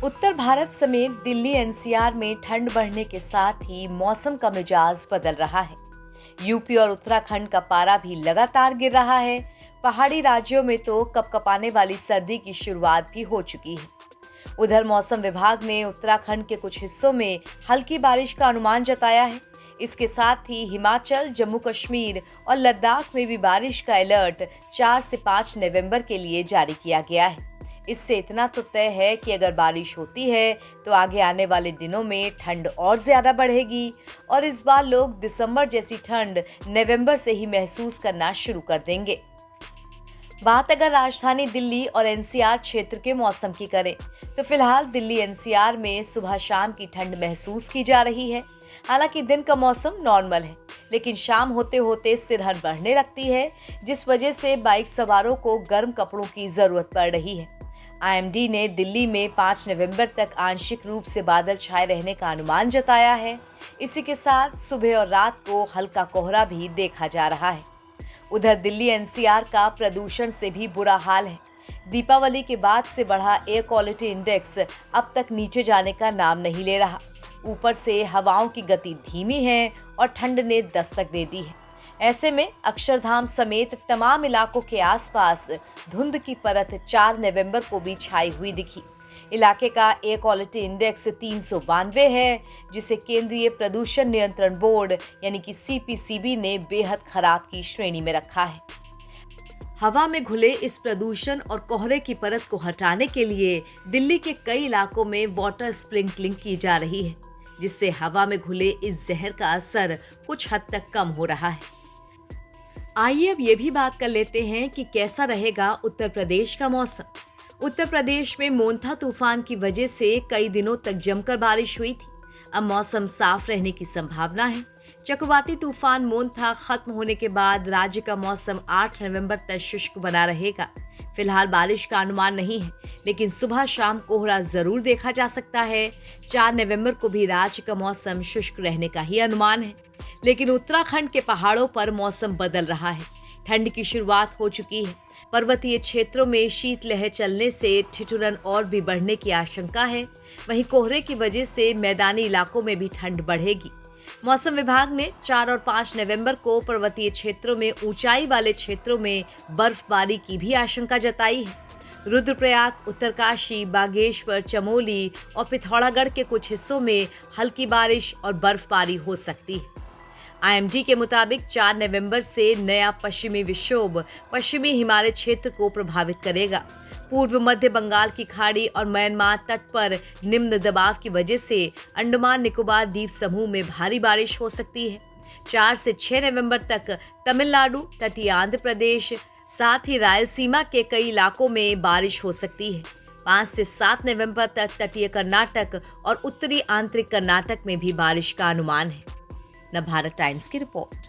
उत्तर भारत समेत दिल्ली एनसीआर में ठंड बढ़ने के साथ ही मौसम का मिजाज बदल रहा है। यूपी और उत्तराखंड का पारा भी लगातार गिर रहा है। पहाड़ी राज्यों में तो कपकपाने वाली सर्दी की शुरुआत भी हो चुकी है। उधर मौसम विभाग ने उत्तराखंड के कुछ हिस्सों में हल्की बारिश का अनुमान जताया है। इसके साथ ही हिमाचल, जम्मू कश्मीर और लद्दाख में भी बारिश का अलर्ट 4 से 5 नवंबर के लिए जारी किया गया है। इससे इतना तो तय है कि अगर बारिश होती है तो आगे आने वाले दिनों में ठंड और ज्यादा बढ़ेगी और इस बार लोग दिसंबर जैसी ठंड नवंबर से ही महसूस करना शुरू कर देंगे। बात अगर राजधानी दिल्ली और एनसीआर क्षेत्र के मौसम की करें तो फिलहाल दिल्ली एनसीआर में सुबह शाम की ठंड महसूस की जा रही है। हालांकि दिन का मौसम नॉर्मल है, लेकिन शाम होते होते सिरहन बढ़ने लगती है, जिस वजह से बाइक सवारों को गर्म कपड़ों की जरूरत पड़ रही है। आईएमडी ने दिल्ली में 5 नवंबर तक आंशिक रूप से बादल छाए रहने का अनुमान जताया है। इसी के साथ सुबह और रात को हल्का कोहरा भी देखा जा रहा है। उधर दिल्ली एनसीआर का प्रदूषण से भी बुरा हाल है। दीपावली के बाद से बढ़ा एयर क्वालिटी इंडेक्स अब तक नीचे जाने का नाम नहीं ले रहा। ऊपर से हवाओं की गति धीमी है और ठंड ने दस्तक दे दी है। ऐसे में अक्षरधाम समेत तमाम इलाकों के आसपास धुंध की परत 4 नवंबर को भी छाई हुई दिखी। इलाके का एयर क्वालिटी इंडेक्स 392 है, जिसे केंद्रीय प्रदूषण नियंत्रण बोर्ड यानी कि सीपीसीबी ने बेहद खराब की श्रेणी में रखा है। हवा में घुले इस प्रदूषण और कोहरे की परत को हटाने के लिए दिल्ली के कई इलाकों में वाटर स्प्रिंकलिंग की जा रही है, जिससे हवा में घुले इस जहर का असर कुछ हद तक कम हो रहा है। आइए अब ये भी बात कर लेते हैं कि कैसा रहेगा उत्तर प्रदेश का मौसम। उत्तर प्रदेश में मोन्था तूफान की वजह से कई दिनों तक जमकर बारिश हुई थी। अब मौसम साफ रहने की संभावना है। चक्रवाती तूफान मोन्था खत्म होने के बाद राज्य का मौसम 8 नवंबर तक शुष्क बना रहेगा। फिलहाल बारिश का अनुमान नहीं है, लेकिन सुबह शाम कोहरा जरूर देखा जा सकता है। 4 नवंबर को भी राज्य का मौसम शुष्क रहने का ही अनुमान है, लेकिन उत्तराखंड के पहाड़ों पर मौसम बदल रहा है। ठंड की शुरुआत हो चुकी है। पर्वतीय क्षेत्रों में शीतलहर चलने से ठिठुरन और भी बढ़ने की आशंका है। वहीं कोहरे की वजह से मैदानी इलाकों में भी ठंड बढ़ेगी। मौसम विभाग ने 4 और 5 नवंबर को पर्वतीय क्षेत्रों में ऊंचाई वाले क्षेत्रों में बर्फबारी की भी आशंका जताई है। रुद्रप्रयाग, उत्तरकाशी, बागेश्वर, चमोली और पिथौरागढ़ के कुछ हिस्सों में हल्की बारिश और बर्फबारी हो सकती है। आईएमडी के मुताबिक 4 नवंबर से नया पश्चिमी विक्षोभ पश्चिमी हिमालय क्षेत्र को प्रभावित करेगा। पूर्व मध्य बंगाल की खाड़ी और म्यांमार तट पर निम्न दबाव की वजह से अंडमान निकोबार द्वीप समूह में भारी बारिश हो सकती है। 4 से 6 नवंबर तक तमिलनाडु, तटीय आंध्र प्रदेश, साथ ही रायलसीमा के कई इलाकों में बारिश हो सकती है। 5 से 7 नवंबर तक तटीय कर्नाटक और उत्तरी आंतरिक कर्नाटक में भी बारिश का अनुमान है। नवभारत टाइम्स की रिपोर्ट।